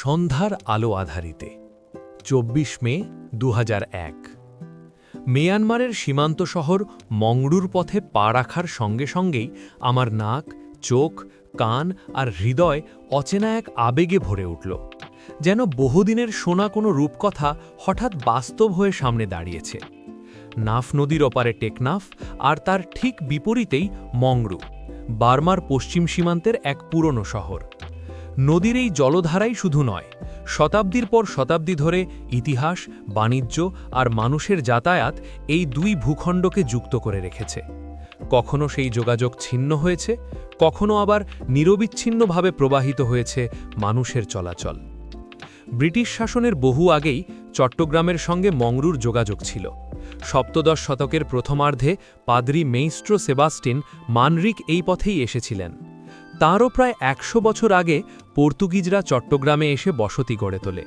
সন্ধ্যার আলো আধারিতে ২৪ মে ২০০১ মিয়ানমারের সীমান্ত শহর মংড়ুর পথে পা রাখার সঙ্গে সঙ্গেই আমার নাক, চোখ, কান আর হৃদয় অচেনা এক আবেগে ভরে উঠল। যেন বহুদিনের শোনা কোনো রূপকথা হঠাৎ বাস্তব হয়ে সামনে দাঁড়িয়েছে। নাফ নদীর ওপারে টেকনাফ আর তার ঠিক বিপরীতেই মংড়ু, বার্মার পশ্চিম সীমান্তের এক পুরনো শহর। নদীর এই জলধারাই শুধু নয়, শতাব্দীর পর শতাব্দী ধরে ইতিহাস, বাণিজ্য আর মানুষের যাতায়াত এই দুই ভূখণ্ডকে যুক্ত করে রেখেছে। কখনো সেই যোগাযোগ ছিন্ন হয়েছে, কখনো আবার নিরবিচ্ছিন্নভাবে প্রবাহিত হয়েছে মানুষের চলাচল। ব্রিটিশ শাসনের বহু আগেই চট্টগ্রামের সঙ্গে মংড়ুর যোগাযোগ ছিল। সপ্তদশ শতকের প্রথমার্ধে পাদ্রি মেইস্ট্রো সেবাস্টিন মানরিক এই পথেই এসেছিলেন। তাঁরও প্রায় ১০০ বছর আগে পর্তুগিজরা চট্টগ্রামে এসে বসতি গড়ে তোলে।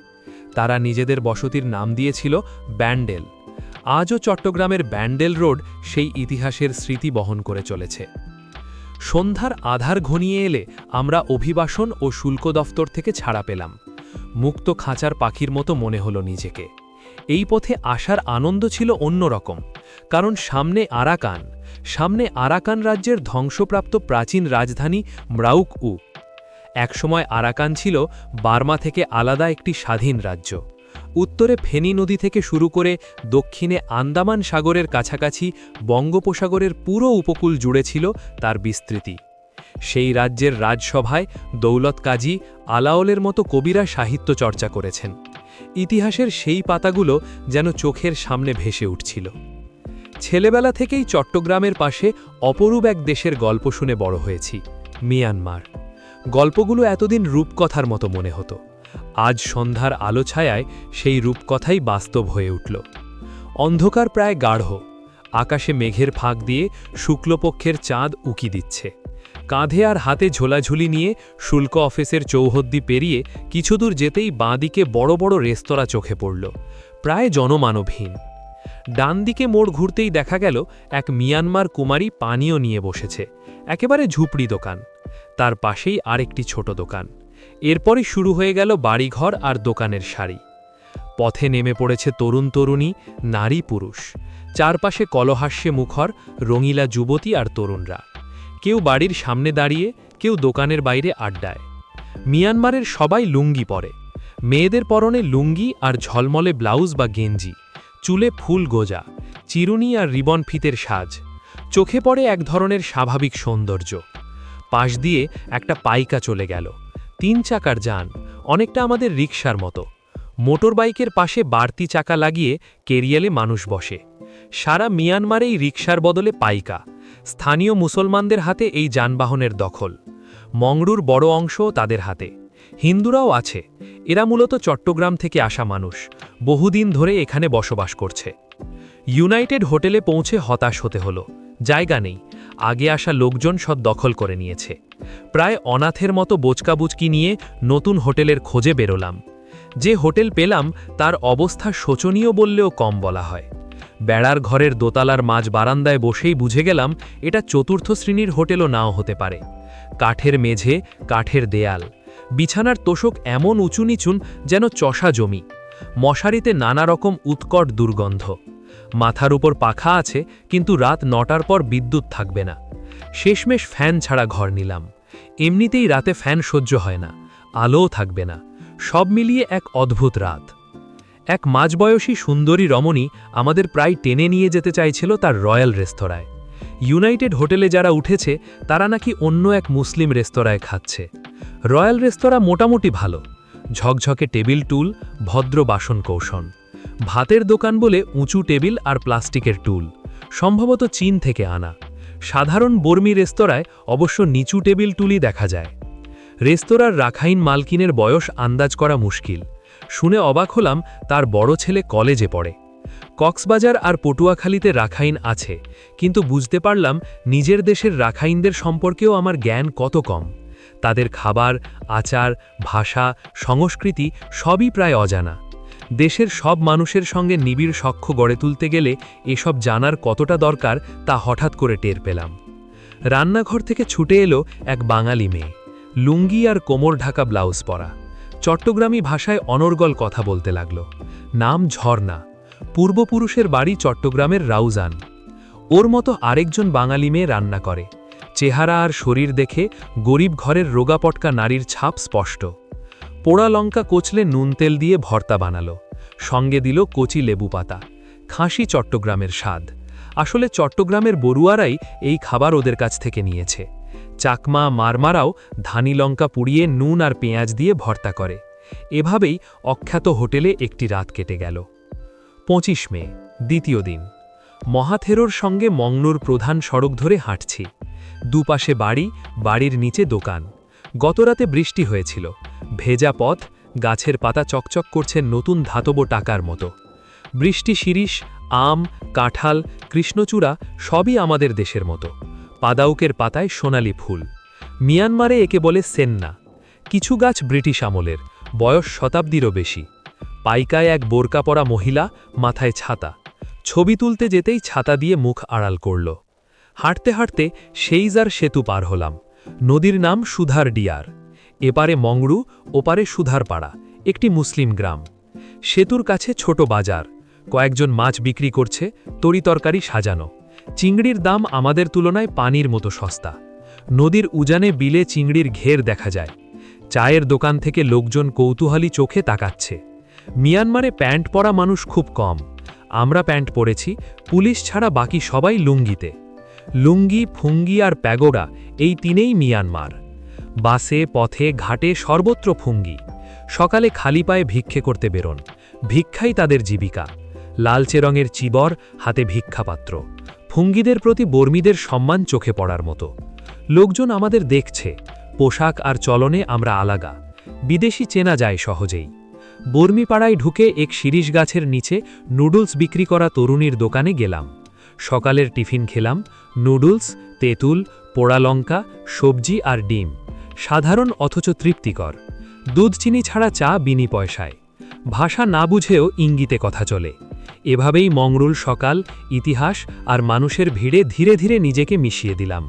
তারা নিজেদের বসতির নাম দিয়েছিল ব্যান্ডেল। আজও চট্টগ্রামের ব্যান্ডেল রোড সেই ইতিহাসের স্মৃতি বহন করে চলেছে। সন্ধ্যার আধার ঘনিয়ে এলে আমরা অভিবাসন ও শুল্ক দফতর থেকে ছাড়া পেলাম। মুক্ত খাঁচার পাখির মতো মনে হলো নিজেকে। এই পথে আসার আনন্দ ছিল অন্যরকম, কারণ সামনে আরাকান রাজ্যের ধ্বংসপ্রাপ্ত প্রাচীন রাজধানী ম্রাউক-উ। একসময় আরাকান ছিল বার্মা থেকে আলাদা একটি স্বাধীন রাজ্য। উত্তরে ফেনী নদী থেকে শুরু করে দক্ষিণে আন্দামান সাগরের কাছাকাছি বঙ্গোপসাগরের পুরো উপকূল জুড়ে ছিল তার বিস্তৃতি। সেই রাজ্যের রাজসভায় দৌলত কাজী, আলাওলের মতো কবিরা সাহিত্য চর্চা করেছেন। ইতিহাসের সেই পাতাগুলো যেন চোখের সামনে ভেসে উঠছিল। ছেলেবেলা থেকেই চট্টগ্রামের পাশে অপরূপ এক দেশের গল্প শুনে বড় হয়েছি, মিয়ানমার। গল্পগুলো এতদিন রূপকথার মতো মনে হতো। আজ সন্ধ্যার আলো ছায়ায় সেই রূপকথাই বাস্তব হয়ে উঠল। অন্ধকার প্রায় গাঢ়, আকাশে মেঘের ফাঁক দিয়ে শুক্লপক্ষের চাঁদ উকি দিচ্ছে। কাঁধে আর হাতে ঝোলাঝুলি নিয়ে শুল্ক অফিসের চৌহদ্দি পেরিয়ে কিছুদূর যেতেই বাঁদিকে বড় বড় রেস্তোরাঁ চোখে পড়ল, প্রায় জনমানবহীন। ডান দিকে মোড় ঘুরতেই দেখা গেল এক মিয়ানমার কুমারী পানীয় নিয়ে বসেছে, একেবারে ঝুপড়ি দোকান। তার পাশেই আরেকটি ছোট দোকান। এরপরই শুরু হয়ে গেল বাড়িঘর আর দোকানের সারি। পথে নেমে পড়েছে তরুণ তরুণী, নারী পুরুষ। চারপাশে কলহাস্যে মুখর রঙিলা যুবতী আর তরুণরা। কেউ বাড়ির সামনে দাঁড়িয়ে, কেউ দোকানের বাইরে আড্ডায়। মিয়ানমারের সবাই লুঙ্গি পরে। মেয়েদের পরনে লুঙ্গি আর ঝলমলে ব্লাউজ বা গেঞ্জি, চুলে ফুল গোজা, চিরুনি আর রিবন ফিতের সাজ। চোখে পড়ে এক ধরনের স্বাভাবিক সৌন্দর্য। পাশ দিয়ে একটা পাইকা চলে গেল, ৩ চাকার যান, অনেকটা আমাদের রিকশার মতো। মোটর বাইকের পাশে বাড়তি চাকা লাগিয়ে কেরিয়ালে মানুষ বসে। সারা মিয়ানমারেই রিকশার বদলে পাইকা। স্থানীয় মুসলমানদের হাতে এই যানবাহনের দখল। মংড়ুর বড় অংশও তাদের হাতে। হিন্দুরাও আছে। এরা মূলত চট্টগ্রাম থেকে আসা মানুষ, বহুদিন ধরে এখানে বসবাস করছে। ইউনাইটেড হোটেলে পৌঁছে হতাশ হতে হলো। জায়গা নেই, আগে আসা লোকজন সব দখল করে নিয়েছে। প্রায় অনাথের মতো বোচকাবুচকি নিয়ে নতুন হোটেলের খোঁজে বেরোলাম। যে হোটেল পেলাম তার অবস্থা শোচনীয় বললেও কম বলা হয়। বেড়ার ঘরের দোতলার মাঝ বারান্দায় বসেই বুঝে গেলাম এটা চতুর্থ শ্রেণীর হোটেলও নাও হতে পারে। কাঠের মেঝে, কাঠের দেয়াল, বিছানার তোষক এমন উঁচু নিচুন যেন চষা জমি। মশারিতে নানা রকম উৎকট দুর্গন্ধ। মাথার উপর পাখা আছে, কিন্তু রাত ৯টার পর বিদ্যুৎ থাকবে না। শেষমেশ ফ্যান ছাড়া ঘর নিলাম। এমনিতেই রাতে ফ্যান সহ্য হয় না, আলোও থাকবে না। সব মিলিয়ে এক অদ্ভুত রাত। এক মাঝবয়সী সুন্দরী রমণী আমাদের প্রায় টেনে নিয়ে যেতে চাইছিল তার রয়্যাল রেস্তোরাঁয়। ইউনাইটেড হোটেলে যারা উঠেছে তারা নাকি অন্য এক মুসলিম রেস্তোরাঁয় খাচ্ছে। রয়্যাল রেস্তোরাঁ মোটামুটি ভালো, ঝকঝকে টেবিল টুল, ভদ্র বাসন কৌশন। ভাতের দোকান বলে উঁচু টেবিল আর প্লাস্টিকের টুল, সম্ভবত চীন থেকে আনা। সাধারণ বর্মী রেস্তোরাঁয় অবশ্য নিচু টেবিল টুলই দেখা যায়। রেস্তোরাঁর রাখাইন মালকিনের বয়স আন্দাজ করা মুশকিল। শুনে অবাক হলাম তার বড় ছেলে কলেজে পড়ে। কক্সবাজার আর পটুয়াখালীতে রাখাইন আছে, কিন্তু বুঝতে পারলাম নিজের দেশের রাখাইনদের সম্পর্কেও আমার জ্ঞান কত কম। তাদের খাবার, আচার, ভাষা, সংস্কৃতি সবই প্রায় অজানা। দেশের সব মানুষের সঙ্গে নিবিড় সখ্য গড়ে তুলতে গেলে এসব জানার কতটা দরকার তা হঠাৎ করে টের পেলাম। রান্নাঘর থেকে ছুটে এলো এক বাঙালি মেয়ে, লুঙ্গি আর কোমর ঢাকা ব্লাউজ পরা। চট্টগ্রামী ভাষায় অনর্গল কথা বলতে লাগল। নাম ঝর্ণা, পূর্বপুরুষের বাড়ি চট্টগ্রামের রাউজান। ওর মতো আরেকজন বাঙালি মেয়ে রান্না করে। চেহারা আর শরীর দেখে গরিব ঘরের রোগাপটকা নারীর ছাপ স্পষ্ট। পোড়া লঙ্কা কোচলে নুন তেল দিয়ে ভর্তা বানালো, সঙ্গে দিল কচি লেবু পাতা। খাসি চট্টগ্রামের স্বাদ। আসলে চট্টগ্রামের বড়ুয়ারাই এই খাবার ওদের কাছ থেকে নিয়েছে। চাকমা মারমারাও ধানি লঙ্কা পুড়িয়ে নুন আর পেঁয়াজ দিয়ে ভর্তা করে। এভাবেই অখ্যাত হোটেলে একটি রাত কেটে গেল। 25 মে, দ্বিতীয় দিন। মহাথেরোর সঙ্গে মংনুর প্রধান সড়ক ধরে হাঁটছি। দুপাশে বাড়ি, বাড়ির নিচে দোকান। গতরাতে বৃষ্টি হয়েছিল। ভেজা পথ, গাছের পাতা চকচক করছে নতুন ধাতব টাকার মতো। বৃষ্টি শিরিষ, আম, কাঁঠাল, কৃষ্ণচূড়া সবই আমাদের দেশের মতো। পাদাউকের পাতায় সোনালি ফুল। মিয়ানমারে একে বলে সেন্না। কিছু গাছ ব্রিটিশ আমলের, বয়স শতাব্দীরও বেশি। পাইকায় এক বোরকা পরা মহিলা, মাথায় ছাতা। ছবি তুলতে যেতেই ছাতা দিয়ে মুখ আড়াল করল। হাঁটতে হাঁটতে সেইজার সেতু পার হলাম। নদীর নাম সুধার ডিয়ার। এপারে মংড়ু, ওপারে সুধারপাড়া, একটি মুসলিম গ্রাম। সেতুর কাছে ছোট বাজার। কয়েকজন মাছ বিক্রি করছে, তরিতরকারি সাজানো। চিংড়ির দাম আমাদের তুলনায় পানির মতো সস্তা। নদীর উজানে বিলে চিংড়ির ঘের দেখা যায়। চায়ের দোকান থেকে লোকজন কৌতূহলী চোখে তাকাচ্ছে। মিয়ানমারে প্যান্ট পরা মানুষ খুব কম। আমরা প্যান্ট পরেছি, পুলিশ ছাড়া বাকি সবাই লুঙ্গিতে। লুঙ্গি, ফুঙ্গি আর প্যাগোডা, এই তিনেই মিয়ানমার। বাসে, পথে, ঘাটে সর্বত্র ফুঙ্গি। সকালে খালি পায়ে ভিক্ষে করতে বেরোন। ভিক্ষাই তাদের জীবিকা। লালচে রঙের চিবর, হাতে ভিক্ষাপাত্র। ফুঙ্গিদের প্রতি বর্মীদের সম্মান চোখে পড়ার মতো। লোকজন আমাদের দেখছে। পোশাক আর চলনে আমরা আলাগা। বিদেশি চেনা যায় সহজেই। বর্মীপাড়ায় ঢুকে এক শিরিষ গাছের নিচে নুডলস বিক্রি করা তরুণীর দোকানে গেলাম। সকালের টিফিন খেলাম। নুডলস, তেঁতুল, পোড়া লঙ্কা, সবজি আর ডিম। সাধারণ অথচ তৃপ্তিকর। দুধ চিনি ছাড়া চা বিনি পয়সায়। ভাষা না বুঝেও ইঙ্গিতে কথা চলে। এভাবেই মংরুল সকাল, ইতিহাস আর মানুষের ভিড়ে ধীরে ধীরে নিজেকে মিশিয়ে দিলাম।